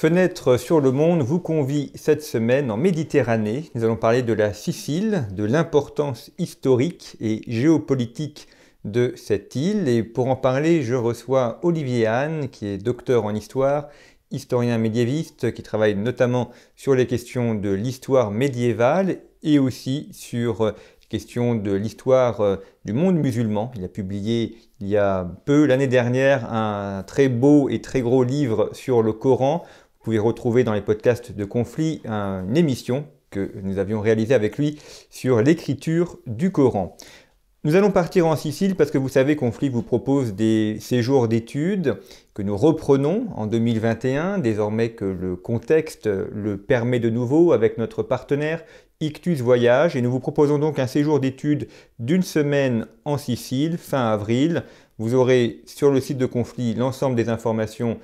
Fenêtre sur le monde vous convie cette semaine en Méditerranée. Nous allons parler de la Sicile, de l'importance historique et géopolitique de cette île. Et pour en parler, je reçois Olivier Hahn, qui est docteur en histoire, historien médiéviste, qui travaille notamment sur les questions de l'histoire médiévale et aussi sur les questions de l'histoire du monde musulman. Il a publié il y a peu, l'année dernière, un très beau et très gros livre sur le Coran. Vous pouvez retrouver dans les podcasts de Conflit une émission que nous avions réalisée avec lui sur l'écriture du Coran. Nous allons partir en Sicile parce que vous savez, Conflit vous propose des séjours d'études que nous reprenons en 2021, désormais que le contexte le permet de nouveau avec notre partenaire Ictus Voyage. Et nous vous proposons donc un séjour d'études d'une semaine en Sicile, fin avril. Vous aurez sur le site de Conflit l'ensemble des informations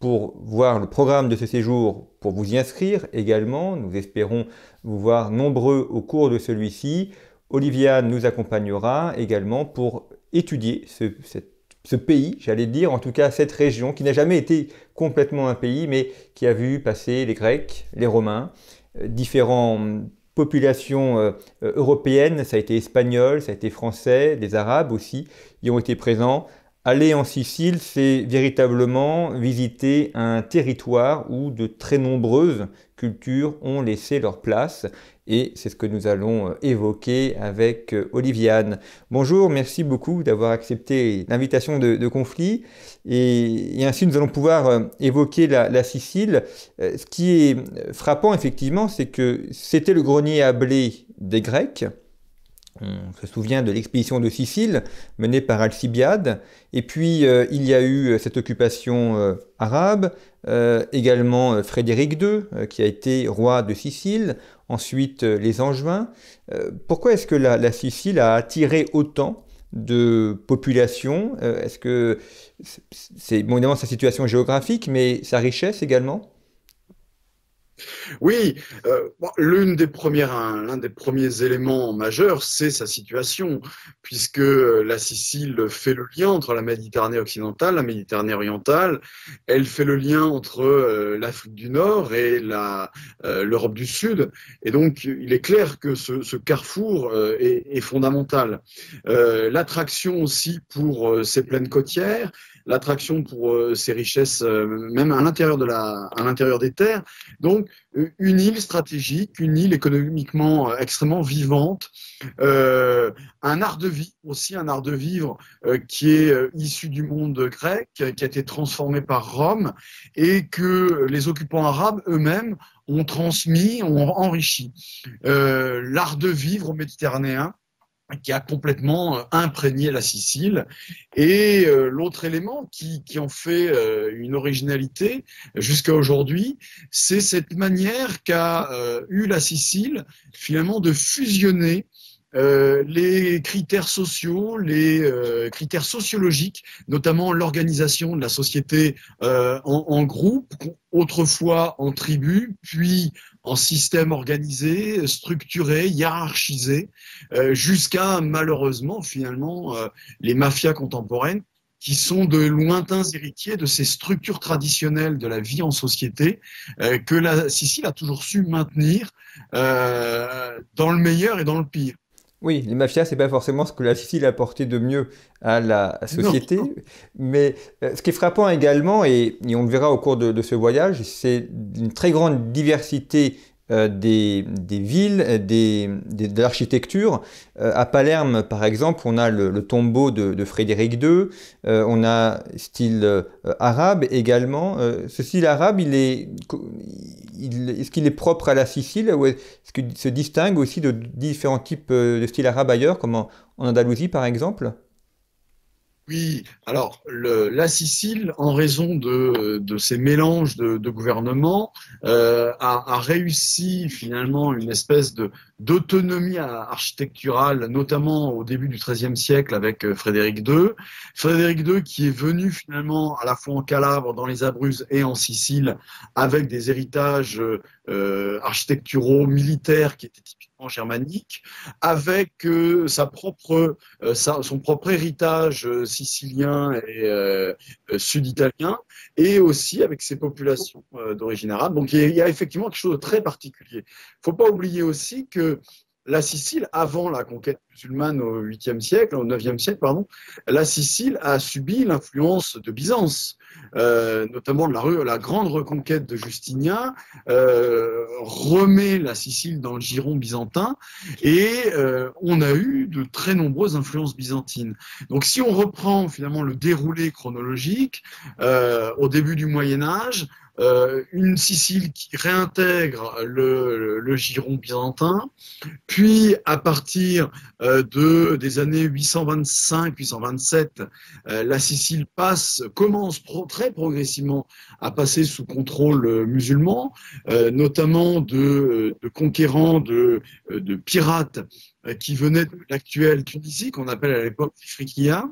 pour voir le programme de ce séjour, pour vous y inscrire également. Nous espérons vous voir nombreux au cours de celui-ci. Olivia nous accompagnera également pour étudier ce pays, j'allais dire, en tout cas cette région qui n'a jamais été complètement un pays, mais qui a vu passer les Grecs, les Romains, différentes populations européennes, ça a été espagnol, ça a été français, les Arabes aussi y ont été présents. Aller en Sicile, c'est véritablement visiter un territoire où de très nombreuses cultures ont laissé leur place. Et c'est ce que nous allons évoquer avec Olivier Hahn. Bonjour, merci beaucoup d'avoir accepté l'invitation de Conflit. Et ainsi, nous allons pouvoir évoquer la Sicile. Ce qui est frappant, effectivement, c'est que c'était le grenier à blé des Grecs. On se souvient de l'expédition de Sicile menée par Alcibiade. Et puis, il y a eu cette occupation arabe, également Frédéric II, qui a été roi de Sicile, ensuite les Angevins. Pourquoi est-ce que la Sicile a attiré autant de population? Est-ce que c'est bon, évidemment sa situation géographique, mais sa richesse également? Oui, bon, l'un des premiers éléments majeurs, c'est sa situation, puisque la Sicile fait le lien entre la Méditerranée occidentale, la Méditerranée orientale, elle fait le lien entre l'Afrique du Nord et l'Europe du Sud, et donc il est clair que ce carrefour est fondamental. L'attraction aussi pour ses plaines côtières, l'attraction pour ses richesses, même à l'intérieur des terres. Donc, une île stratégique, une île économiquement extrêmement vivante, un art de vie aussi, un art de vivre qui est issu du monde grec, qui a été transformé par Rome et que les occupants arabes eux-mêmes ont transmis, ont enrichi. L'art de vivre méditerranéen qui a complètement imprégné la Sicile. Et l'autre élément qui en fait une originalité jusqu'à aujourd'hui, c'est cette manière qu'a eu la Sicile finalement de fusionner les critères sociaux, les critères sociologiques, notamment l'organisation de la société en groupe, autrefois en tribu, puis en système organisé, structuré, hiérarchisé, jusqu'à malheureusement finalement les mafias contemporaines qui sont de lointains héritiers de ces structures traditionnelles de la vie en société que la Sicile a toujours su maintenir dans le meilleur et dans le pire. Oui, les mafias, c'est pas forcément ce que la Sicile a apporté de mieux à la Non. société, mais ce qui est frappant également, et on le verra au cours de ce voyage, c'est une très grande diversité des villes, de l'architecture. À Palerme, par exemple, on a le tombeau de Frédéric II, on a style arabe également. Ce style arabe, est-ce qu'il est propre à la Sicile ou est-ce qu'il se distingue aussi de différents types de styles arabes ailleurs, comme en Andalousie, par exemple? Oui, alors la Sicile, en raison de ces mélanges de gouvernements, a réussi finalement une espèce d'autonomie architecturale, notamment au début du XIIIe siècle avec Frédéric II. Frédéric II qui est venu finalement à la fois en Calabre, dans les Abruzzes et en Sicile, avec des héritages architecturaux, militaires qui étaient typiquement germanique, avec son propre héritage sicilien et sud-italien, et aussi avec ses populations d'origine arabe. Donc il y a effectivement quelque chose de très particulier. Il ne faut pas oublier aussi que la Sicile, avant la conquête musulmane au 8e siècle, au 9e siècle, pardon, la Sicile a subi l'influence de Byzance, notamment la grande reconquête de Justinien remet la Sicile dans le giron byzantin et on a eu de très nombreuses influences byzantines. Donc si on reprend finalement le déroulé chronologique, au début du Moyen Âge, une Sicile qui réintègre le giron byzantin, puis à partir des années 825-827, la Sicile commence très progressivement à passer sous contrôle musulman, notamment de conquérants, de pirates qui venaient de l'actuelle Tunisie, qu'on appelle à l'époque l'Ifriqiya.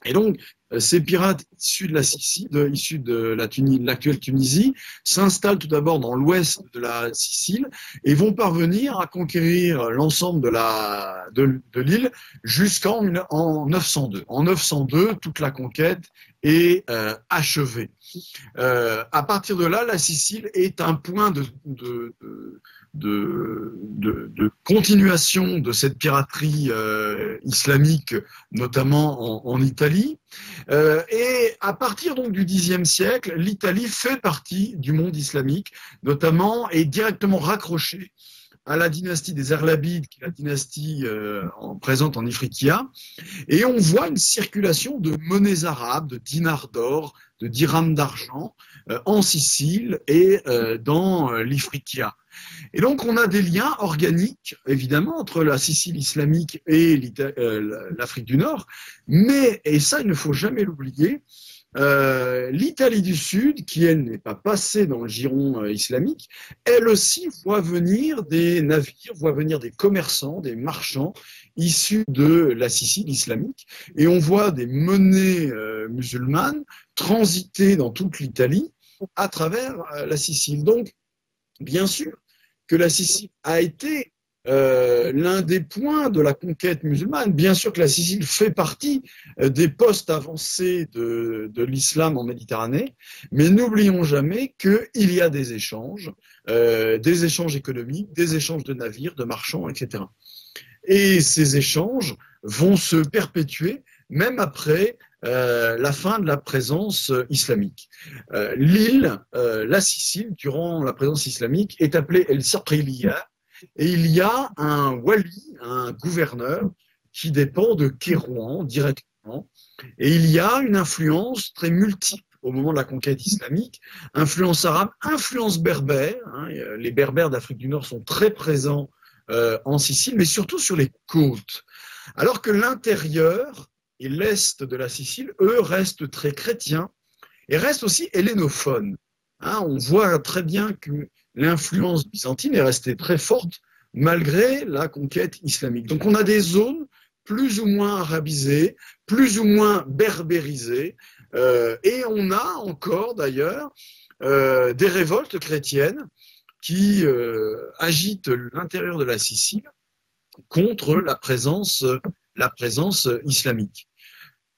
Et donc, ces pirates issus de la Sicile, issus de l'actuelle Tunisie, s'installent tout d'abord dans l'ouest de la Sicile et vont parvenir à conquérir l'ensemble de l'île jusqu'en 902. En 902, toute la conquête est achevée. À partir de là, la Sicile est un point de continuation de cette piraterie islamique, notamment en Italie. Et à partir donc du Xe siècle, l'Italie fait partie du monde islamique, notamment est directement raccrochée à la dynastie des Erlabides, qui est la dynastie présente en Ifriqiya, et on voit une circulation de monnaies arabes, de dinars d'or, de dirhams d'argent en Sicile et dans l'Ifriqiya. Et donc on a des liens organiques, évidemment, entre la Sicile islamique et l'Afrique du Nord, mais, et ça il ne faut jamais l'oublier, l'Italie du Sud, qui elle n'est pas passée dans le giron islamique, elle aussi voit venir des navires, voit venir des commerçants, des marchands issus de la Sicile islamique, et on voit des monnaies musulmanes transiter dans toute l'Italie à travers la Sicile. Donc, bien sûr que la Sicile a été l'un des points de la conquête musulmane. Bien sûr que la Sicile fait partie des postes avancés de l'islam en Méditerranée, mais n'oublions jamais qu'il y a des échanges économiques, des échanges de navires, de marchands, etc. Et ces échanges vont se perpétuer même après la fin de la présence islamique. L'île, la Sicile, durant la présence islamique, est appelée El Saqiliya, et il y a un wali, un gouverneur, qui dépend de Kérouan directement, et il y a une influence très multiple au moment de la conquête islamique, influence arabe, influence berbère, hein, les berbères d'Afrique du Nord sont très présents en Sicile, mais surtout sur les côtes, alors que l'intérieur et l'est de la Sicile, eux, restent très chrétiens et restent aussi hellénophones. Hein, on voit très bien que l'influence byzantine est restée très forte malgré la conquête islamique. Donc on a des zones plus ou moins arabisées, plus ou moins berbérisées, et on a encore d'ailleurs des révoltes chrétiennes qui agitent l'intérieur de la Sicile contre la présence islamique.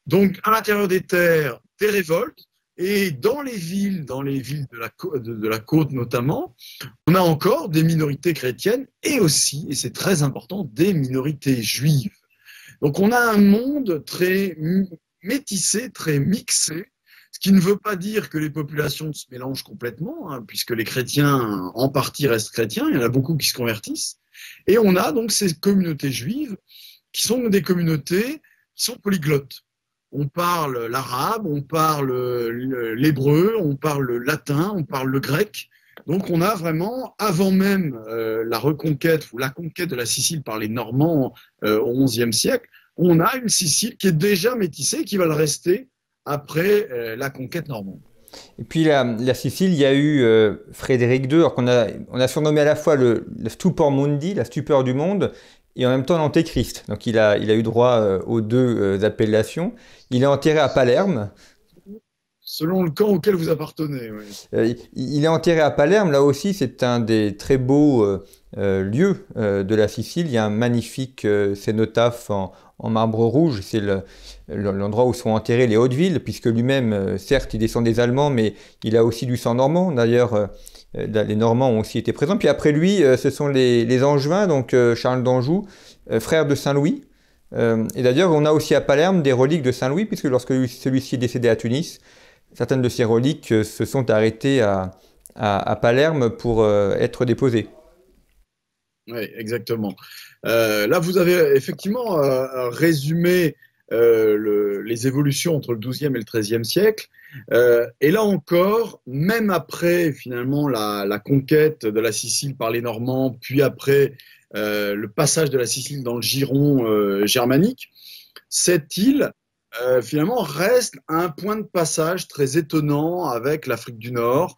Donc, à l'intérieur des terres, des révoltes, et dans les villes de la côte notamment, on a encore des minorités chrétiennes et aussi, et c'est très important, des minorités juives. Donc, on a un monde très métissé, très mixé, ce qui ne veut pas dire que les populations se mélangent complètement, hein, puisque les chrétiens, en partie, restent chrétiens, il y en a beaucoup qui se convertissent. Et on a donc ces communautés juives qui sont des communautés qui sont polyglottes. On parle l'arabe, on parle l'hébreu, on parle le latin, on parle le grec. Donc on a vraiment, avant même la reconquête ou la conquête de la Sicile par les Normands au XIe siècle, on a une Sicile qui est déjà métissée, qui va le rester après la conquête normande. Et puis la Sicile, il y a eu Frédéric II, alors on a surnommé à la fois le Stupor Mundi, la stupeur du monde, et en même temps l'Antéchrist. Donc il a eu droit aux deux appellations. Il est enterré à Palerme. selon le camp auquel vous appartenez. Oui. Il est enterré à Palerme, là aussi c'est un des très beaux lieux de la Sicile. Il y a un magnifique cénotaphe en marbre rouge, c'est l'endroit où sont enterrés les Hauteville, puisque lui-même, certes, il descend des Allemands, mais il a aussi du sang normand. D'ailleurs, les Normands ont aussi été présents. Puis après lui, ce sont les Angevins, donc Charles d'Anjou, frère de Saint-Louis. Et d'ailleurs, on a aussi à Palerme des reliques de Saint-Louis, puisque lorsque celui-ci est décédé à Tunis, certaines de ces reliques se sont arrêtées à Palerme pour être déposées. Oui, exactement. Là, vous avez effectivement résumé les évolutions entre le XIIe et le XIIIe siècle. Et là encore, même après finalement la conquête de la Sicile par les Normands, puis après le passage de la Sicile dans le giron germanique, cette île finalement reste un point de passage très étonnant avec l'Afrique du Nord,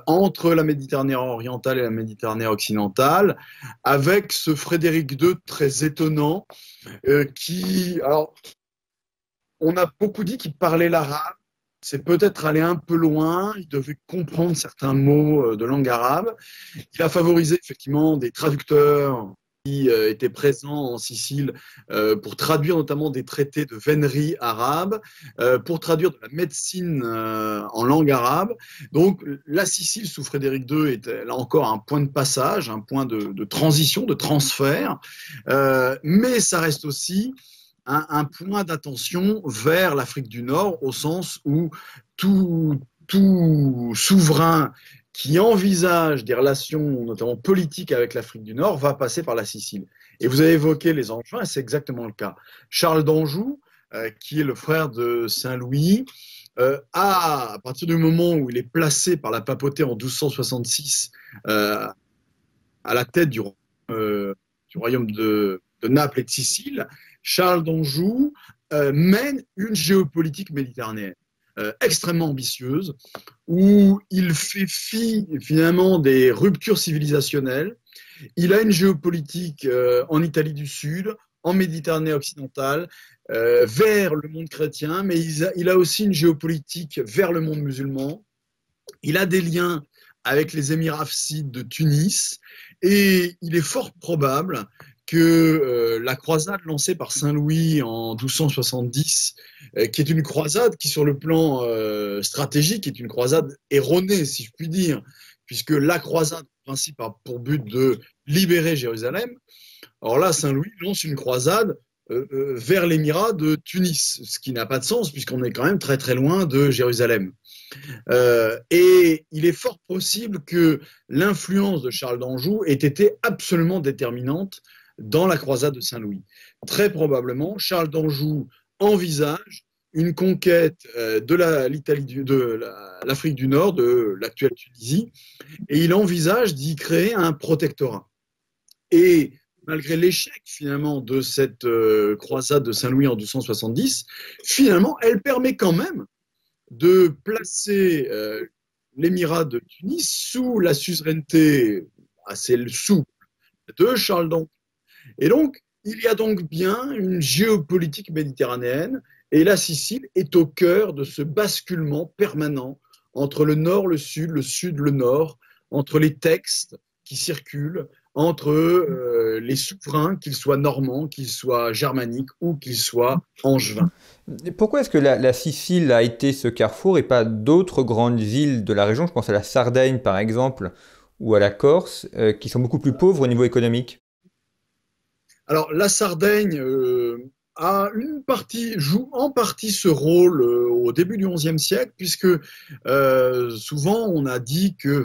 entre la Méditerranée orientale et la Méditerranée occidentale, avec ce Frédéric II très étonnant alors, on a beaucoup dit qu'il parlait l'arabe. C'est peut-être aller un peu loin. Il devait comprendre certains mots de langue arabe. Il a favorisé effectivement des traducteurs qui étaient présents en Sicile pour traduire notamment des traités de vénerie arabe, pour traduire de la médecine en langue arabe. Donc la Sicile sous Frédéric II était là encore un point de passage, un point de transition, de transfert, mais ça reste aussi un point d'attention vers l'Afrique du Nord, au sens où tout souverain qui envisage des relations, notamment politiques, avec l'Afrique du Nord, va passer par la Sicile. Et vous avez évoqué les Angevins, c'est exactement le cas. Charles d'Anjou, qui est le frère de Saint-Louis, à partir du moment où il est placé par la papauté en 1266 à la tête du royaume de Naples et de Sicile, Charles d'Anjou mène une géopolitique méditerranéenne extrêmement ambitieuse, où il fait fi finalement des ruptures civilisationnelles. Il a une géopolitique en Italie du Sud, en Méditerranée occidentale, vers le monde chrétien, mais il a aussi une géopolitique vers le monde musulman. Il a des liens avec les Émirats hafsides de Tunis, et il est fort probable que la croisade lancée par Saint-Louis en 1270, qui est une croisade qui, sur le plan stratégique, est une croisade erronée, si je puis dire, puisque la croisade, en principe, a pour but de libérer Jérusalem. Alors là, Saint-Louis lance une croisade vers l'émirat de Tunis, ce qui n'a pas de sens, puisqu'on est quand même très très loin de Jérusalem. Et il est fort possible que l'influence de Charles d'Anjou ait été absolument déterminante dans la croisade de Saint-Louis. Très probablement, Charles d'Anjou envisage une conquête de l'Afrique du Nord, de l'actuelle Tunisie, et il envisage d'y créer un protectorat. Et malgré l'échec finalement de cette croisade de Saint-Louis en 1270, finalement, elle permet quand même de placer l'émirat de Tunis sous la suzeraineté assez souple de Charles d'Anjou. Et donc, il y a donc bien une géopolitique méditerranéenne, et la Sicile est au cœur de ce basculement permanent entre le nord, le sud, le nord, entre les textes qui circulent, entre les souverains, qu'ils soient normands, qu'ils soient germaniques ou qu'ils soient angevins. Pourquoi est-ce que la Sicile a été ce carrefour et pas d'autres grandes îles de la région? Je pense à la Sardaigne par exemple, ou à la Corse, qui sont beaucoup plus pauvres au niveau économique. Alors, la Sardaigne joue en partie ce rôle au début du XIe siècle, puisque souvent on a dit que,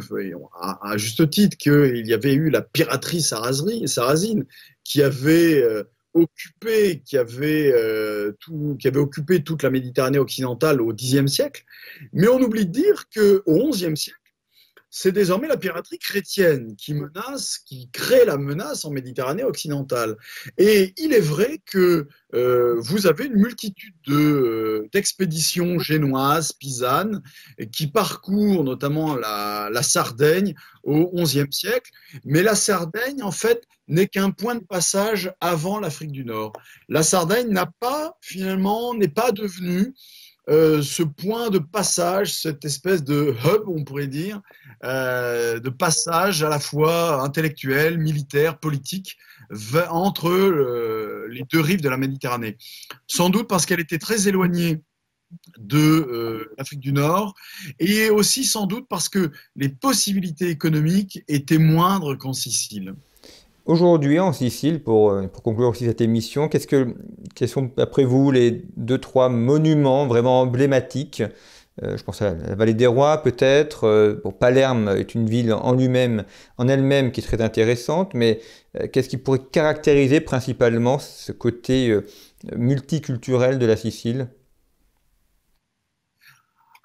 à juste titre, qu'il y avait eu la piraterie sarrasine qui avait qui avait occupé toute la Méditerranée occidentale au Xe siècle. Mais on oublie de dire qu'au XIe siècle, c'est désormais la piraterie chrétienne qui crée la menace en Méditerranée occidentale. Et il est vrai que vous avez une multitude d'expéditions génoises, pisanes, qui parcourent notamment la Sardaigne au XIe siècle. Mais la Sardaigne, en fait, n'est qu'un point de passage avant l'Afrique du Nord. La Sardaigne n'est pas devenue ce point de passage, cette espèce de hub, on pourrait dire, de passage à la fois intellectuel, militaire, politique, entre les deux rives de la Méditerranée. Sans doute parce qu'elle était très éloignée de l'Afrique du Nord, et aussi sans doute parce que les possibilités économiques étaient moindres qu'en Sicile. Aujourd'hui, en Sicile, pour conclure aussi cette émission, quels sont, d'après vous, les deux, trois monuments vraiment emblématiques? Je pense à la Vallée des Rois, peut-être. Bon, Palerme est une ville en lui-même, en elle-même, qui est très intéressante, mais qu'est-ce qui pourrait caractériser principalement ce côté multiculturel de la Sicile?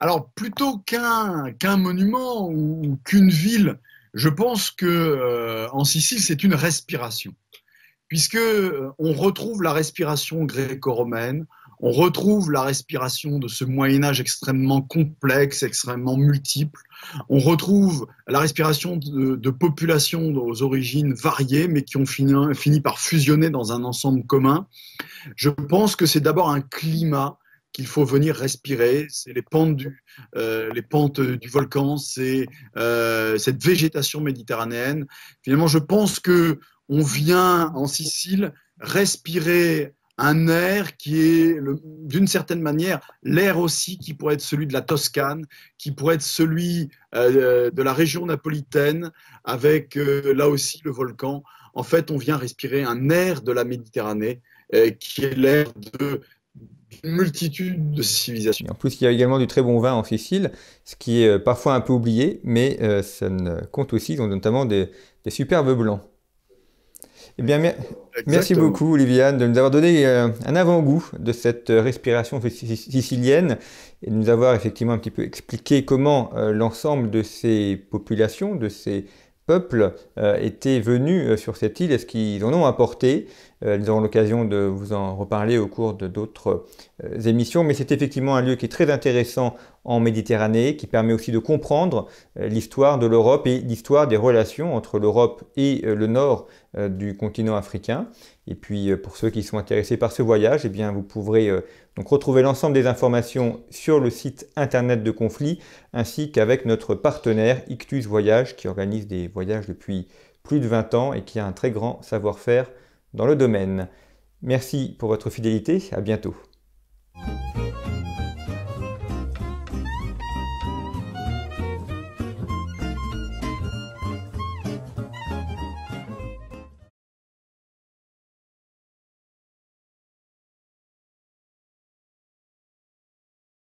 Alors, plutôt qu'un monument ou qu'une ville, je pense que en Sicile, c'est une respiration, puisque on retrouve la respiration gréco-romaine, on retrouve la respiration de ce Moyen Âge extrêmement complexe, extrêmement multiple, on retrouve la respiration de populations aux origines variées, mais qui ont fini par fusionner dans un ensemble commun. Je pense que c'est d'abord un climat qu'il faut venir respirer, c'est les pentes du volcan, c'est cette végétation méditerranéenne. Finalement, je pense que on vient en Sicile respirer un air qui est, d'une certaine manière, l'air aussi qui pourrait être celui de la Toscane, qui pourrait être celui de la région napolitaine, avec là aussi le volcan. En fait, on vient respirer un air de la Méditerranée, qui est l'air d'une multitude de civilisations. Et en plus, il y a également du très bon vin en Sicile, ce qui est parfois un peu oublié, mais ça compte aussi, ils ont notamment des superbes blancs. Eh bien, merci Exactement. beaucoup, Oliviane, de nous avoir donné un avant-goût de cette respiration sicilienne et de nous avoir effectivement un petit peu expliqué comment l'ensemble de ces populations, de ces peuples étaient venus sur cette île et ce qu'ils en ont apporté. Nous aurons l'occasion de vous en reparler au cours de d'autres émissions, mais c'est effectivement un lieu qui est très intéressant en Méditerranée, qui permet aussi de comprendre l'histoire de l'Europe et l'histoire des relations entre l'Europe et le nord du continent africain. Et puis pour ceux qui sont intéressés par ce voyage, eh bien, vous pourrez donc retrouver l'ensemble des informations sur le site internet de Conflit, ainsi qu'avec notre partenaire Ictus Voyage, qui organise des voyages depuis plus de 20 ans et qui a un très grand savoir-faire dans le domaine. Merci pour votre fidélité, à bientôt.